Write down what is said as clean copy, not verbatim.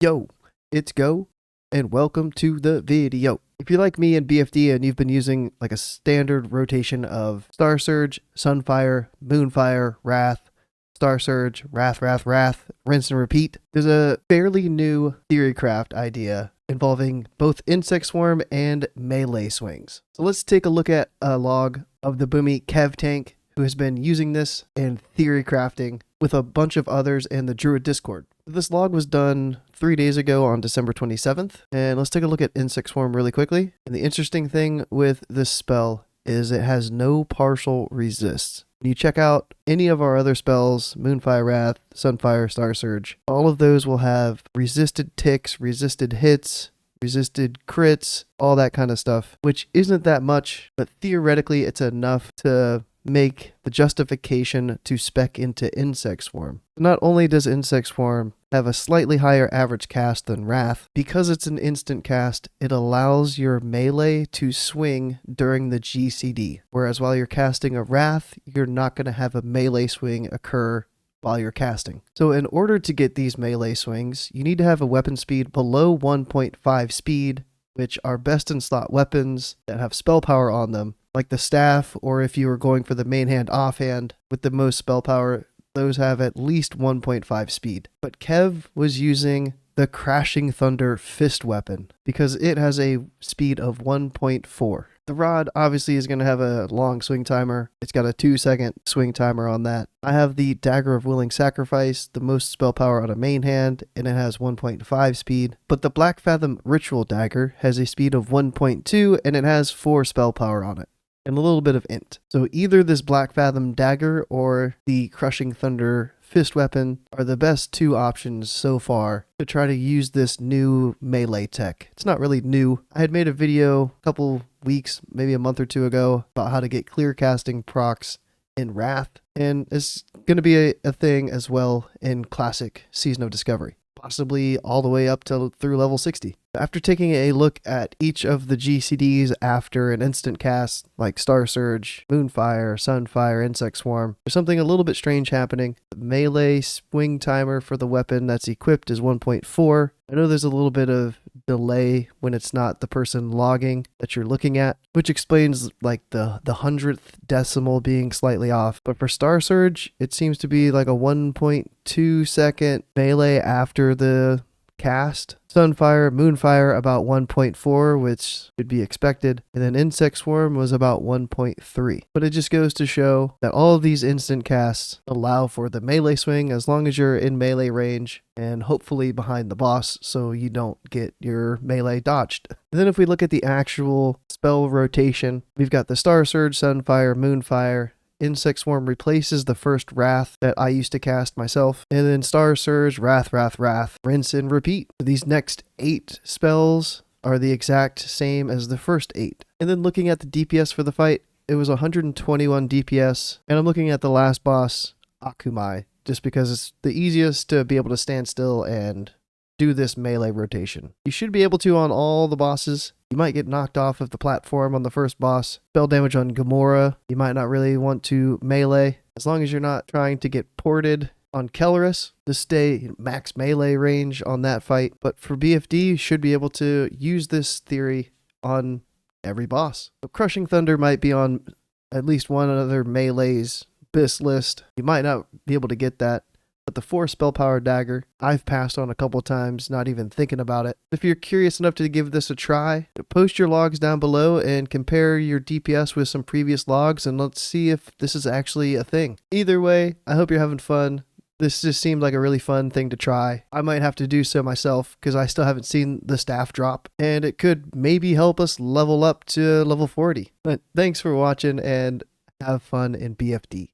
Yo, it's Go, and welcome to the video. If you're like me in BFD and you've been using like a standard rotation of Star Surge, Sunfire, Moonfire, Wrath, Star Surge, Wrath, rinse and repeat, there's a fairly new theorycraft idea involving both Insect Swarm and melee swings. So let's take a look at a log of the boomy Keftenk, who has been using this in theory crafting with a bunch of others in the Druid Discord. This log was done 3 days ago on December 27th, and let's take a look at Insect Swarm really quickly. And the interesting thing with this spell is it has no partial resists. When you check out any of our other spells, Moonfire, Wrath, Sunfire, Star Surge, all of those will have resisted ticks, resisted hits, resisted crits, all that kind of stuff, which isn't that much, but theoretically it's enough to make the justification to spec into Insect Swarm. Not only does Insect Swarm have a slightly higher average cast than Wrath, because it's an instant cast, it allows your melee to swing during the GCD, whereas while you're casting a Wrath, you're not going to have a melee swing occur while you're casting. So in order to get these melee swings, you need to have a weapon speed below 1.5 speed, which are best in slot weapons that have spell power on them, like the staff, or if you were going for the main hand offhand with the most spell power, those have at least 1.5 speed. But Kev was using the Crashing Thunder Fist Weapon because it has a speed of 1.4. The rod obviously is going to have a long swing timer. It's got a 2-second swing timer on that. I have the Dagger of Willing Sacrifice, the most spell power on a main hand, and it has 1.5 speed. But the Black Fathom Ritual Dagger has a speed of 1.2 and it has 4 spell power on it, and a little bit of int. So either this Black Fathom Dagger or the Crushing Thunder Fist Weapon are the best two options so far to try to use this new melee tech. It's not really new. I had made a video a couple weeks, maybe a month or two ago, about how to get clear casting procs in Wrath, and it's going to be a thing as well in Classic Season of Discovery, possibly all the way up to through level 60. After taking a look at each of the GCDs after an instant cast, like Star Surge, Moonfire, Sunfire, Insect Swarm, there's something a little bit strange happening. The melee swing timer for the weapon that's equipped is 1.4. I know there's a little bit of delay when it's not the person logging that you're looking at, which explains like the 100th decimal being slightly off. But for Star Surge, it seems to be like a 1.2 second melee after the cast. Sunfire, Moonfire about 1.4, which should be expected, and then Insect Swarm was about 1.3. But it just goes to show that all of these instant casts allow for the melee swing as long as you're in melee range and hopefully behind the boss so you don't get your melee dodged. And then if we look at the actual spell rotation, we've got the Star Surge, Sunfire, Moonfire. Insect Swarm replaces the first Wrath that I used to cast myself. And then Star Surge, Wrath, rinse and repeat. These next 8 spells are the exact same as the first 8. And then looking at the DPS for the fight, it was 121 DPS. And I'm looking at the last boss, Akumai, just because it's the easiest to be able to stand still and do this melee rotation. You should be able to on all the bosses. You might get knocked off of the platform on the first boss. Spell damage on Gamora. You might not really want to melee. As long as you're not trying to get ported on Kellerus, to stay max melee range on that fight. But for BFD, you should be able to use this theory on every boss. So Crushing Thunder might be on at least one other melee's BiS list. You might not be able to get that. But the 4 spell power dagger, I've passed on a couple times, not even thinking about it. If you're curious enough to give this a try, post your logs down below and compare your DPS with some previous logs, and let's see if this is actually a thing. Either way, I hope you're having fun. This just seemed like a really fun thing to try. I might have to do so myself because I still haven't seen the staff drop, and it could maybe help us level up to level 40. But thanks for watching and have fun in BFD.